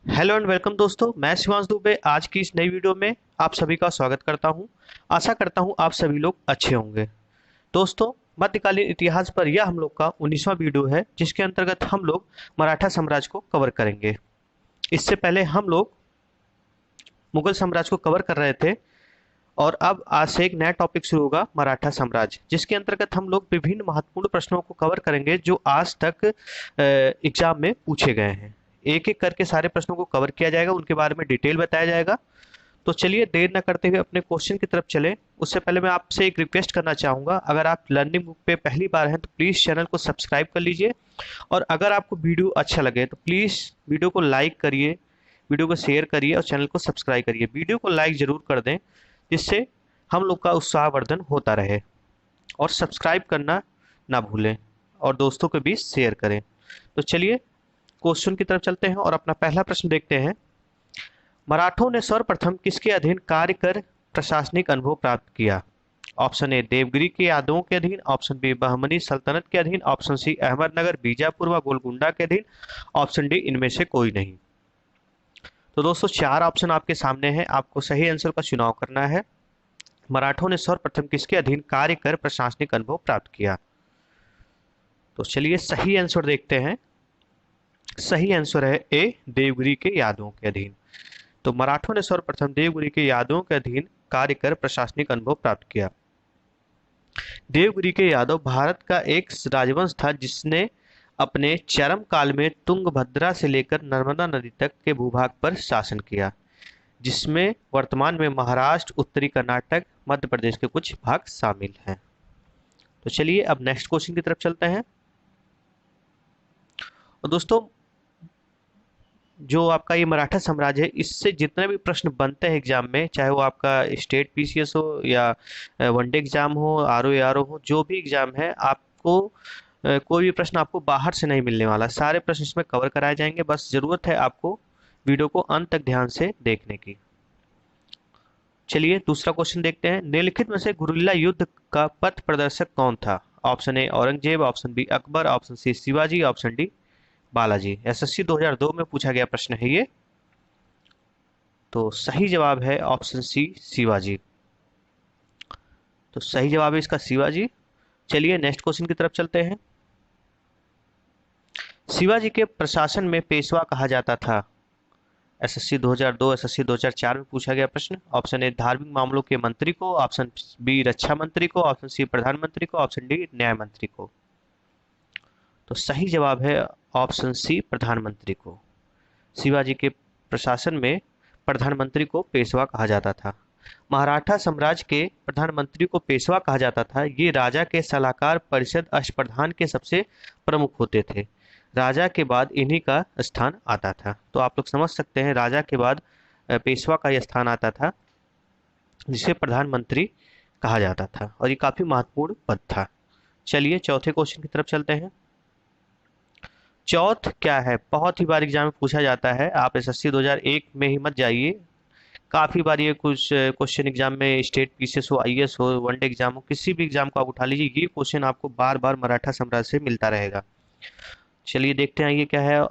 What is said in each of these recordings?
Hello and welcome दोस्तों, मैं शिवांश दुबे आज की इस नई वीडियो में आप सभी का स्वागत करता हूं। आशा करता हूं आप सभी लोग अच्छे होंगे। दोस्तों, मध्यकालीन इतिहास पर यह हम लोग का 19वां वीडियो है, जिसके अंतर्गत हम लोग मराठा साम्राज्य को कवर करेंगे। इससे पहले हम लोग मुगल साम्राज्य को कवर कर रहे थे और अब आज से एक नया टॉपिक शुरू होगा, मराठा साम्राज्य, जिसके अंतर्गत हम लोग विभिन्न महत्वपूर्ण प्रश्नों को कवर करेंगे जो आज तक एग्जाम में पूछे गए हैं। एक एक करके सारे प्रश्नों को कवर किया जाएगा, उनके बारे में डिटेल बताया जाएगा। तो चलिए देर न करते हुए अपने क्वेश्चन की तरफ चलें। उससे पहले मैं आपसे एक रिक्वेस्ट करना चाहूँगा, अगर आप लर्निंग बुक पे पहली बार हैं तो प्लीज़ चैनल को सब्सक्राइब कर लीजिए। और अगर आपको वीडियो अच्छा लगे तो प्लीज़ वीडियो को लाइक करिए, वीडियो को शेयर करिए और चैनल को सब्सक्राइब करिए। वीडियो को लाइक ज़रूर कर दें, जिससे हम लोग का उत्साहवर्धन होता रहे। और सब्सक्राइब करना ना भूलें और दोस्तों के बीच शेयर करें। तो चलिए क्वेश्चन की तरफ चलते हैं और अपना पहला प्रश्न देखते हैं। मराठों ने सर्वप्रथम किसके अधीन कार्य कर प्रशासनिक अनुभव प्राप्त किया? ऑप्शन ए देवगिरी के यादवों के अधीन, ऑप्शन बी बहमनी सल्तनत के अधीन, ऑप्शन सी अहमदनगर बीजापुर व गोलकुंडा के अधीन, ऑप्शन डी इनमें से कोई नहीं। तो दोस्तों, चार ऑप्शन आपके सामने हैं, आपको सही आंसर का चुनाव करना है। मराठों ने सर्वप्रथम किसके अधीन कार्य कर प्रशासनिक अनुभव प्राप्त किया? तो चलिए सही आंसर देखते हैं। सही आंसर है ए देवगिरी के यादवों के अधीन। तो मराठों ने सर्वप्रथम देवगिरी के यादवों के अधीन कार्य कर प्रशासनिक अनुभव प्राप्त किया। देवगिरी के यादव भारत का एक राजवंश था जिसने अपने चरम काल में तुंगभद्रा से लेकर नर्मदा नदी तक के भूभाग पर शासन किया, जिसमें वर्तमान में महाराष्ट्र, उत्तरी कर्नाटक, मध्य प्रदेश के कुछ भाग शामिल हैं। तो चलिए अब नेक्स्ट क्वेश्चन की तरफ चलते हैं। और दोस्तों, जो आपका ये मराठा साम्राज्य है, इससे जितने भी प्रश्न बनते हैं एग्जाम में, चाहे वो आपका स्टेट पीसीएस हो या वनडे एग्जाम हो, आरओ एआरओ हो, जो भी एग्जाम है, आपको कोई भी प्रश्न आपको बाहर से नहीं मिलने वाला। सारे प्रश्न इसमें कवर कराए जाएंगे, बस जरूरत है आपको वीडियो को अंत तक ध्यान से देखने की। चलिए दूसरा क्वेश्चन देखते हैं। निम्नलिखित में से गुरिल्ला युद्ध का पथ प्रदर्शक कौन था? Option A Aurangzeb, option B Akbar, option C Shivaji, option D Balaji. SSC 2002 में पूछा गया प्रश्न है ये। तो सही जवाब है ऑप्शन सी शिवाजी। तो सही जवाब है इसका शिवाजी। चलिए नेक्स्ट क्वेश्चन की तरफ चलते हैं। शिवाजी के प्रशासन में पेशवा कहा जाता था? एसएससी 2002, एसएससी 2004 में पूछा गया प्रश्न। ऑप्शन ए धार्मिक मामलों के मंत्री को, ऑप्शन बी रक्षा मंत्री को, ऑप्शन सी प्रधानमंत्री को, ऑप्शन डी न्याय मंत्री को। तो सही जवाब है ऑप्शन सी प्रधानमंत्री को। शिवाजी के प्रशासन में प्रधानमंत्री को पेशवा कहा जाता था। मराठा साम्राज्य के प्रधानमंत्री को पेशवा कहा जाता था। ये राजा के सलाहकार परिषद अष्टप्रधान के सबसे प्रमुख होते थे। राजा के बाद इन्हीं का स्थान आता था। तो आप लोग समझ सकते हैं, राजा के बाद पेशवा का यह स्थान आता था, जिसे प्रधानमंत्री कहा जाता था, और ये काफी महत्वपूर्ण पद था। चलिए चौथे क्वेश्चन की तरफ चलते हैं। चौथ क्या है? बहुत ही बार एग्जाम में पूछा जाता है, आप एसएससी 2001 में ही मत जाइए। काफी बार ये कुछ क्वेश्चन एग्जाम में, स्टेट पीसीएस हो, आईएएस हो, वनडे एग्जाम हो, किसी भी एग्जाम को आप उठा लीजिए, ये क्वेश्चन आपको बार बार मराठा साम्राज्य से मिलता रहेगा। चलिए देखते हैं ये क्या है।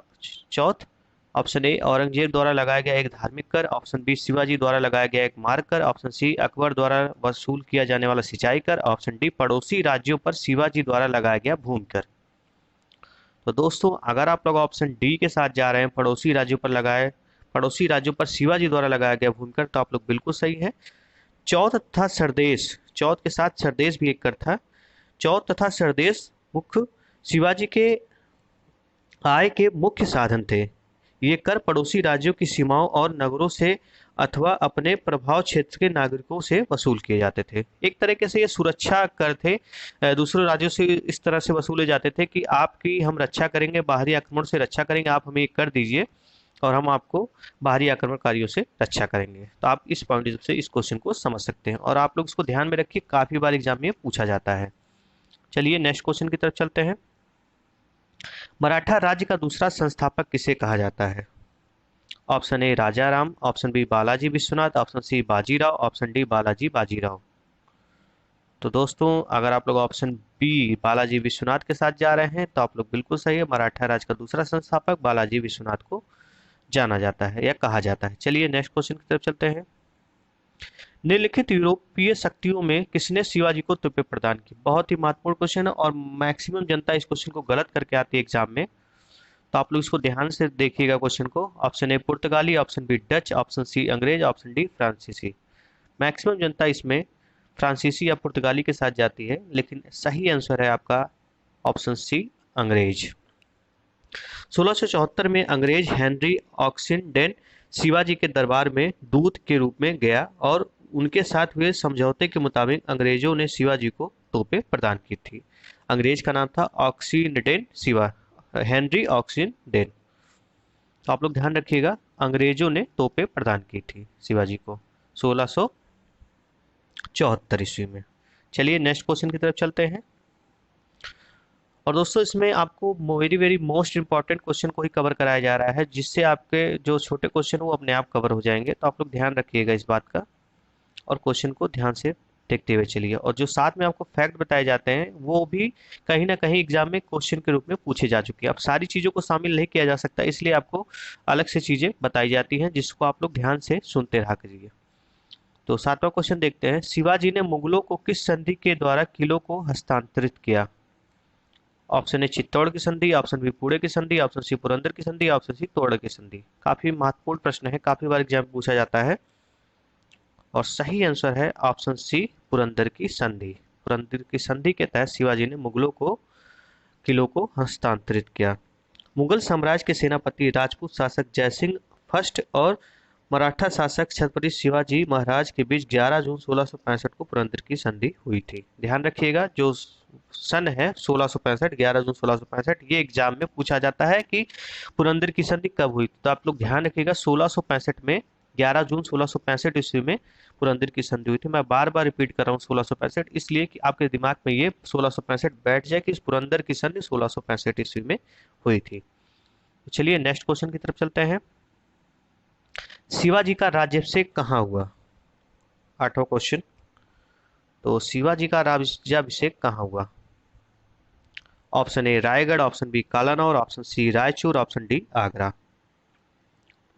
चौथ, ऑप्शन ए औरंगजेब द्वारा लगाया गया एक धार्मिक कर, ऑप्शन बी शिवाजी द्वारा लगाया गया एक मार्ग कर, ऑप्शन सी अकबर द्वारा वसूल किया जाने वाला सिंचाई कर, ऑप्शन डी पड़ोसी राज्यों पर शिवाजी द्वारा लगाया गया भूमि कर। तो दोस्तों, अगर आप लोग ऑप्शन डी के साथ जा रहे हैं, पड़ोसी राज्यों पर शिवाजी द्वारा लगाया गया भूमिकर, तो आप लोग बिल्कुल सही है। चौथ तथा सरदेश, चौथ के साथ सरदेश भी एक कर था। चौथ तथा सरदेश मुख्य शिवाजी के आय के मुख्य साधन थे। ये कर पड़ोसी राज्यों की सीमाओं और नगरों से अथवा अपने प्रभाव क्षेत्र के नागरिकों से वसूल किए जाते थे। एक तरीके से ये सुरक्षा कर थे। दूसरे राज्यों से इस तरह से वसूले जाते थे कि आपकी हम रक्षा करेंगे, बाहरी आक्रमण से रक्षा करेंगे, आप हमें ये कर दीजिए और हम आपको बाहरी आक्रमणकारियों से रक्षा करेंगे। तो आप इस पॉइंट से इस क्वेश्चन को समझ सकते हैं, और आप लोग इसको ध्यान में रखिए, काफी बार एग्जाम में पूछा जाता है। चलिए नेक्स्ट क्वेश्चन की तरफ चलते हैं। मराठा राज्य का दूसरा संस्थापक किसे कहा जाता है? Option A Raja Ram, option B Balaji Vishwanath, option C Bajirao, option D Balaji Bajirao. तो दोस्तों, अगर आप लोग ऑप्शन बी बालाजी विश्वनाथ के साथ जा रहे हैं तो आप लोग बिल्कुल सही है। मराठा राज्य का दूसरा संस्थापक बालाजी विश्वनाथ को जाना जाता है या कहा जाता है। चलिए नेक्स्ट क्वेश्चन की तरफ चलते हैं। निम्नलिखित यूरोपीय शक्तियों में किसने शिवाजी को तोपें प्रदान की? बहुत ही महत्वपूर्ण क्वेश्चन है और मैक्सिमम जनता इस क्वेश्चन को गलत करके आती है एग्जाम में, तो आप लोग इसको ध्यान से देखिएगा क्वेश्चन को। ऑप्शन ए पुर्तगाली, option B Dutch, option C अंग्रेज, ऑप्शन डी फ्रांसीसी। मैक्सिमम जनता इसमें फ्रांसीसी या पुर्तगाली के साथ जाती है, लेकिन सही आंसर है आपका ऑप्शन सी अंग्रेज। 1674 में अंग्रेज हेनरी ऑक्सिनडेन शिवाजी के दरबार में दूत के रूप में गया और उनके साथ हुए समझौते के मुताबिक अंग्रेजों ने शिवाजी को तोपें प्रदान की थी। अंग्रेज का नाम था ऑक्सिनडेन हेनरी ऑक्सिनडेन। तो आप लोग ध्यान रखिएगा, अंग्रेजों ने तोपें प्रदान की थी शिवाजी को 1674 ईस्वी में। चलिए नेक्स्ट क्वेश्चन की तरफ चलते हैं। और दोस्तों इसमें आपको very very most important question को ही कवर कराया जा रहा है, जिससे आपके जो छोटे क्वेश्चन वो अपने आप कवर हो जाएंगे। तो आप लोग ध्यान रखिएगा इस बात का और क्वेश्चन को ध्यान से देखते हुए चलिए। और जो साथ में आपको फैक्ट बताए जाते हैं वो भी कहीं ना कहीं एग्जाम में क्वेश्चन के रूप में पूछे जा चुके हैं। अब सारी चीज़ों को शामिल नहीं किया जा सकता, इसलिए आपको अलग से चीज़ें बताई जाती हैं, जिसको आप लोग ध्यान से सुनते रहा करिए। तो 7वां क्वेश्चन देखते हैं। शिवाजी ने मुगलों को किस संधि के द्वारा किलों को हस्तांतरित किया? ऑप्शन ए चित्तौड़ की संधि, ऑप्शन बी पुणे की संधि, ऑप्शन सी पुरंदर की संधि, ऑप्शन सी तोड़ की संधि। काफी महत्वपूर्ण प्रश्न है, काफी बार एग्जाम पूछा जाता है और सही आंसर है ऑप्शन सी पुरंदर की संधि। पुरंदर की संधि के तहत शिवाजी ने मुगलों को किलों को हस्तांतरित किया। मुगल साम्राज्य के सेनापति राजपूत शासक जयसिंह फर्स्ट और मराठा शासक छत्रपति शिवाजी महाराज के बीच 11 जून 1665 को पुरंदर की संधि हुई थी। ध्यान रखिएगा, जो सन है 1665, 11 जून 1665, ये एग्जाम में पूछा जाता है कि पुरंदर की संधि कब हुई। तो आप लोग ध्यान रखिएगा 1665 में, 11 जून 1665 ईस्वी में पुरंदर की संधि हुई थी। मैं बार बार रिपीट कर रहा हूँ 1665, इसलिए कि आपके दिमाग में ये 1665 बैठ जाए कि इस पुरंदर की संधि 1665 ईस्वी में हुई थी। चलिए नेक्स्ट क्वेश्चन की तरफ चलते हैं। शिवाजी का राज्याभिषेक कहाँ हुआ? 8वां क्वेश्चन। तो शिवाजी का राज्याभिषेक कहाँ हुआ? Option A Raigad, option B Kalanaur, option C Raichur, option D Agra.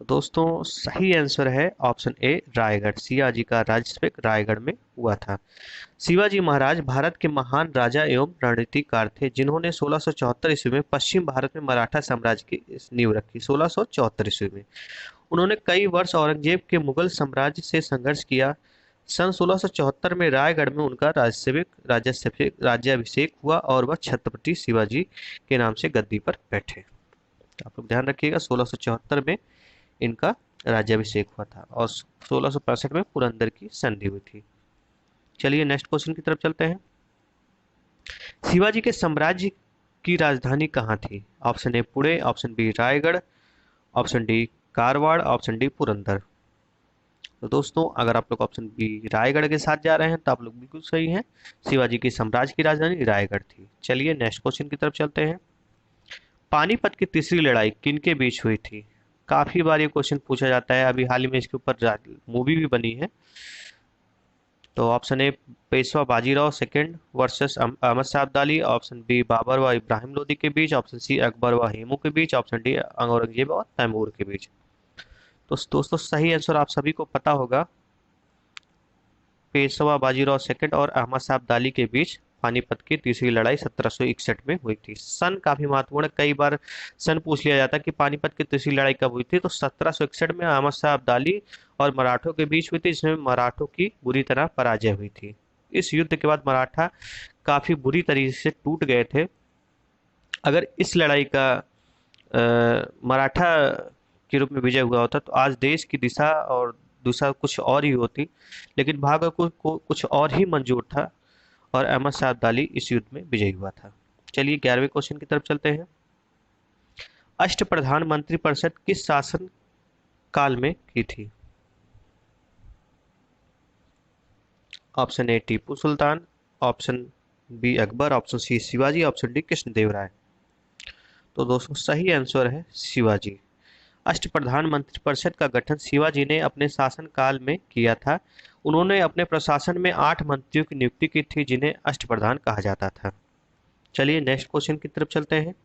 तो दोस्तों सही आंसर है ऑप्शन ए रायगढ़। शिवाजी का राज्याभिषेक रायगढ़ में हुआ था। शिवाजी महाराज भारत के महान राजा एवं रणनीतिकार थे, जिन्होंने 1674 ईस्वी में पश्चिम भारत में मराठा साम्राज्य की नींव रखी। 1674 ईस्वी में उन्होंने कई वर्ष औरंगजेब के मुगल साम्राज्य से संघर्ष किया। सन 1674 में रायगढ़ में उनका राज्याभिषेक हुआ और वह छत्रपति शिवाजी के नाम से गद्दी पर बैठे। आप लोग ध्यान रखिएगा 1674 में इनका राज्याभिषेक हुआ था और 1665 में पुरंदर की संधि हुई थी। चलिए नेक्स्ट क्वेश्चन की तरफ चलते हैं। शिवाजी के साम्राज्य की राजधानी कहाँ थी? Option A Pune, option B Raigad, option D Karwar, option D Purandar. तो दोस्तों अगर आप लोग ऑप्शन बी रायगढ़ के साथ जा रहे हैं तो आप लोग बिल्कुल सही हैं। शिवाजी की साम्राज्य की राजधानी रायगढ़ थी। चलिए नेक्स्ट क्वेश्चन की तरफ चलते हैं। पानीपत की तीसरी लड़ाई किनके बीच हुई थी? काफी बार ये क्वेश्चन पूछा जाता है, अभी हाल ही में इसके ऊपर मूवी भी बनी है। तो option A Peshwa Bajirao second versus Ahmad Shah Abdali, option B Babar व इब्राहिम लोदी के बीच, ऑप्शन सी अकबर व हेमू के बीच, ऑप्शन डी औरंगजेब और तैमूर के बीच। तो दोस्तों सही आंसर आप सभी को पता होगा, पेशवा बाजीराव सेकंड और अहमद शाह अब्दाली के बीच पानीपत की तीसरी लड़ाई 1761 में हुई थी। सन काफी महत्वपूर्ण, कई बार सन पूछ लिया जाता है कि पानीपत की तीसरी लड़ाई कब हुई थी। तो 1761 में अहमद शाह अब्दाली और मराठों के बीच हुई थी, जिसमें मराठों की बुरी तरह पराजय हुई थी। इस युद्ध के बाद मराठा काफी बुरी तरीके से टूट गए थे। अगर इस लड़ाई का मराठा के रूप में विजय हुआ होता तो आज देश की दिशा और दिशा कुछ और ही होती, लेकिन भाग्य को कुछ और ही मंजूर था और अहमद शाह अब्दाली इस युद्ध में विजयी हुआ था। चलिए 11वें क्वेश्चन की तरफ चलते हैं। अष्टप्रधान मंत्रिपरिषद किस शासन काल में की थी? Option A Tipu Sultan, option B Akbar, option C Shivaji, option D Krishnadevaraya. तो दोस्तों सही आंसर है शिवाजी। अष्टप्रधान मंत्रिपरिषद का गठन शिवाजी ने अपने शासन काल में किया था। उन्होंने अपने प्रशासन में 8 मंत्रियों की नियुक्ति की थी, जिन्हें अष्टप्रधान कहा जाता था। चलिए नेक्स्ट क्वेश्चन की तरफ चलते हैं।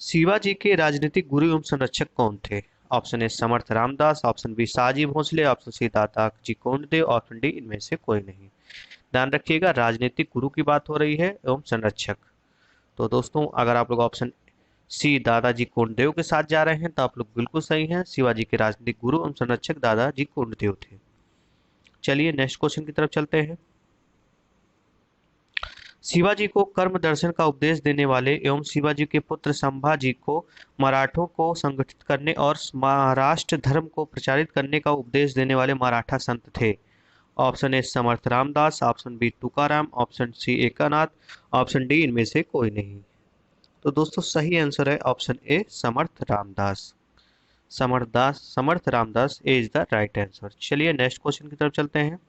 शिवाजी के राजनीतिक गुरु एवं संरक्षक कौन थे? Option A Samarth Ramdas, option B Shahaji Bhosale, option C Dadaji Konddev, option D इनमें से कोई नहीं। ध्यान रखिएगा, राजनीतिक गुरु की बात हो रही है एवं संरक्षक। तो दोस्तों अगर आप लोग ऑप्शन सी दादाजी कोंडदेव के साथ जा रहे हैं तो आप लोग बिल्कुल सही हैं। शिवाजी के राजनीतिक गुरु एवं संरक्षक दादाजी कोंडदेव थे। चलिए नेक्स्ट क्वेश्चन की तरफ चलते हैं। शिवाजी को कर्म दर्शन का उपदेश देने वाले एवं शिवाजी के पुत्र संभाजी को मराठों को संगठित करने और महाराष्ट्र धर्म को प्रचारित करने का उपदेश देने वाले मराठा संत थे। Option A Samarth Ramdas, option B Tukaram, option C Eknath, option D इनमें से कोई नहीं। तो दोस्तों सही आंसर है option A Samarth Ramdas. Samarth Ramdas is the right answer. चलिए नेक्स्ट क्वेश्चन की तरफ चलते हैं।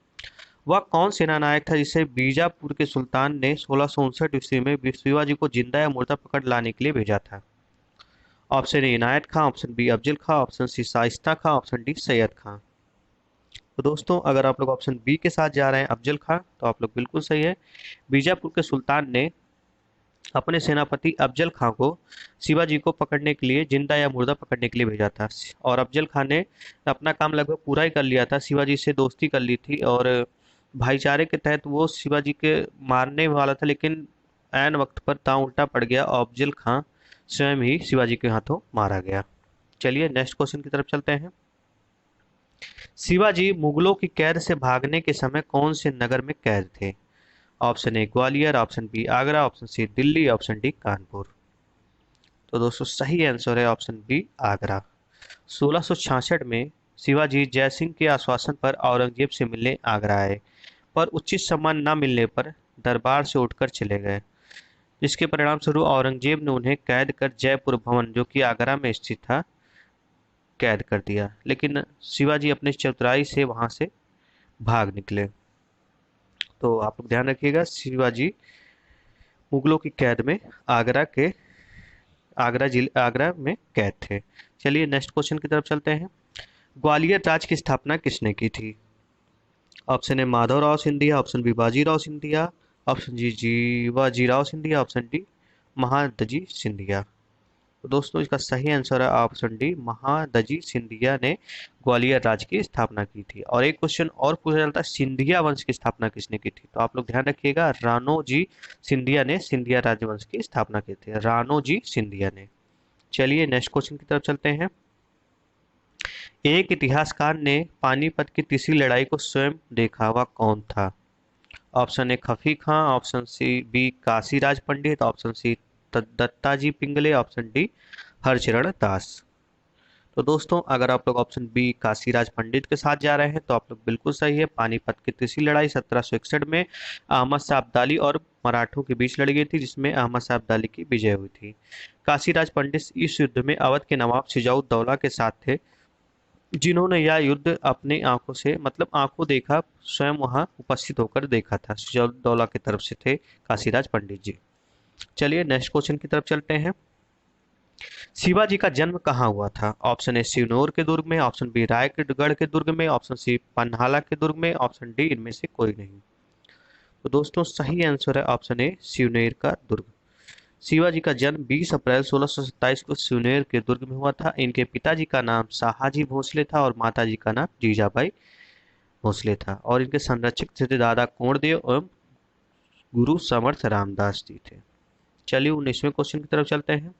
वह कौन सेना नायक था जिसे बीजापुर के सुल्तान ने 1659 ईस्वी में शिवाजी को जिंदा या मुर्दा पकड़ लाने के लिए भेजा था? Option A Inayat Khan, option B Afzal Khan, option C Shaista Khan, option D Syed Khan. तो दोस्तों अगर आप लोग ऑप्शन बी के साथ जा रहे हैं अफजल खां तो आप लोग बिल्कुल सही है। बीजापुर के सुल्तान ने अपने सेनापति अफजल खां को शिवाजी को पकड़ने के लिए, जिंदा या मुर्दा पकड़ने के लिए भेजा था। और अफजल खां ने अपना काम लगभग पूरा ही कर लिया था, शिवाजी से दोस्ती कर ली थी और भाईचारे के तहत वो शिवाजी के मारने वाला था, लेकिन ऐन वक्त पर दांव उल्टा पड़ गया और अफजल खां स्वयं ही शिवाजी के हाथों मारा गया। चलिए नेक्स्ट क्वेश्चन की तरफ चलते हैं। शिवाजी मुगलों की कैद से भागने के समय कौन से नगर में कैद थे? Option A Gwalior, option B Agra, option C Delhi, option D Kanpur. तो दोस्तों सही आंसर है ऑप्शन बी आगरा। 1666 में शिवाजी जयसिंह के आश्वासन पर औरंगजेब से मिलने आगरा आए, पर उचित सम्मान न मिलने पर दरबार से उठकर चले गए, जिसके परिणाम स्वरूप औरंगजेब ने उन्हें कैद कर जयपुर भवन जो कि आगरा में स्थित था कैद कर दिया। लेकिन शिवाजी अपने चतुराई से वहां से भाग निकले। तो आप लोग ध्यान रखिएगा, शिवाजी मुगलों की कैद में आगरा में कैद थे। चलिए नेक्स्ट क्वेश्चन की तरफ चलते हैं। ग्वालियर राज की स्थापना किसने की थी? Option A Madhavrao Scindia, option B Bajirao Scindia, option G Jivajirao Scindia, option D Mahadji Scindia. तो दोस्तों इसका सही आंसर है ऑप्शन डी महादजी सिंधिया ने ग्वालियर राज्य की स्थापना की थी। और एक क्वेश्चन और पूछा जाता है, सिंधिया वंश की स्थापना किसने की थी? तो आप लोग ध्यान रखिएगा, राणोजी सिंधिया ने सिंधिया राजवंश की स्थापना की थी, राणोजी सिंधिया ने। चलिए नेक्स्ट क्वेश्चन की तरफ चलते हैं। एक इतिहासकार ने पानीपत की तीसरी लड़ाई को स्वयं देखा, वह कौन था? Option A Khafi Khan, option C B Kashiraj Pandit, option C Dattaji Pingale, option D Harcharan Das. तो दोस्तों अगर आप लोग ऑप्शन बी काशीराज पंडित के साथ जा रहे हैं तो आप लोग बिल्कुल सही है। पानीपत की तीसरी लड़ाई 1761 में अहमद शाह अब्दाली और मराठों के बीच लड़ी गई थी, जिसमें अहमद शाह अब्दाली की विजय हुई थी। काशीराज पंडित इस युद्ध में अवध के नवाब सिराजुद्दौला के साथ थे, जिन्होंने यह युद्ध अपनी आंखों से, मतलब आंखों देखा, स्वयं वहां उपस्थित होकर देखा था। सिराजुद्दौला की तरफ से थे काशीराज पंडित जी। चलिए नेक्स्ट क्वेश्चन की तरफ चलते हैं। शिवाजी का जन्म कहाँ हुआ था? ऑप्शन ए सिवनौर के दुर्ग में, ऑप्शन बी रायगढ़ के दुर्ग में, ऑप्शन सी पन्हाला के दुर्ग में, ऑप्शन डी इनमें से कोई नहीं। तो दोस्तों सही आंसर है ऑप्शन ए सिवनेर का दुर्ग। शिवाजी का जन्म 20 अप्रैल 1627 को सिवनेर के दुर्ग में हुआ था। इनके पिताजी का नाम शाहाजी भोसले था और माताजी का नाम जीजाबाई भोसले था, और इनके संरक्षक थे दादा कोंडदेव एवं गुरु समर्थ रामदास जी थे। चलिए 19वें क्वेश्चन की तरफ चलते हैं।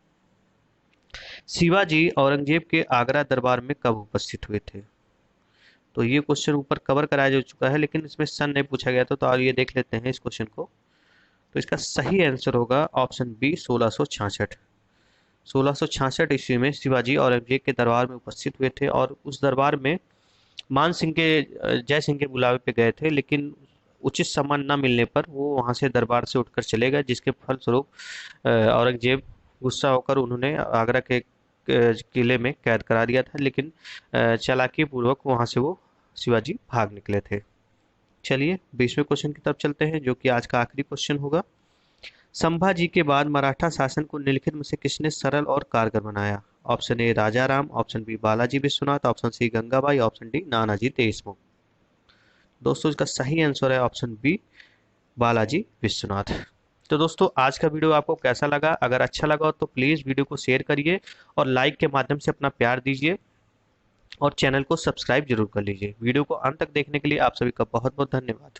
शिवाजी औरंगजेब के आगरा दरबार में कब उपस्थित हुए थे? तो ये क्वेश्चन ऊपर कवर कराया जा चुका है, लेकिन इसमें सन नहीं पूछा गया था, तो और ये देख लेते हैं इस क्वेश्चन को। तो इसका सही आंसर होगा ऑप्शन बी 1666। 1666 ईस्वी में शिवाजी औरंगजेब के दरबार में उपस्थित हुए थे, और उस दरबार में जय सिंह के बुलावे पे गए थे, लेकिन उचित सम्मान न मिलने पर वो वहां से दरबार से उठकर चले गए, जिसके फलस्वरूप औरंगजेब गुस्सा होकर उन्होंने आगरा के किले में कैद करा दिया था, लेकिन चालाकी पूर्वक वहां से वो शिवाजी भाग निकले थे। चलिए 20वें क्वेश्चन की तरफ चलते हैं, जो कि आज का आखिरी क्वेश्चन होगा। संभाजी के बाद मराठा शासन को निम्नलिखित में से किसने सरल और कारगर बनाया? Option A Raja Ram, option B Balaji Vishwanath, option C Gangabai, option D Nanaji Deshmukh. दोस्तों इसका सही आंसर है ऑप्शन बी बालाजी विश्वनाथ। तो दोस्तों आज का वीडियो आपको कैसा लगा? अगर अच्छा लगा हो तो प्लीज़ वीडियो को शेयर करिए और लाइक के माध्यम से अपना प्यार दीजिए और चैनल को सब्सक्राइब जरूर कर लीजिए। वीडियो को अंत तक देखने के लिए आप सभी का बहुत बहुत धन्यवाद।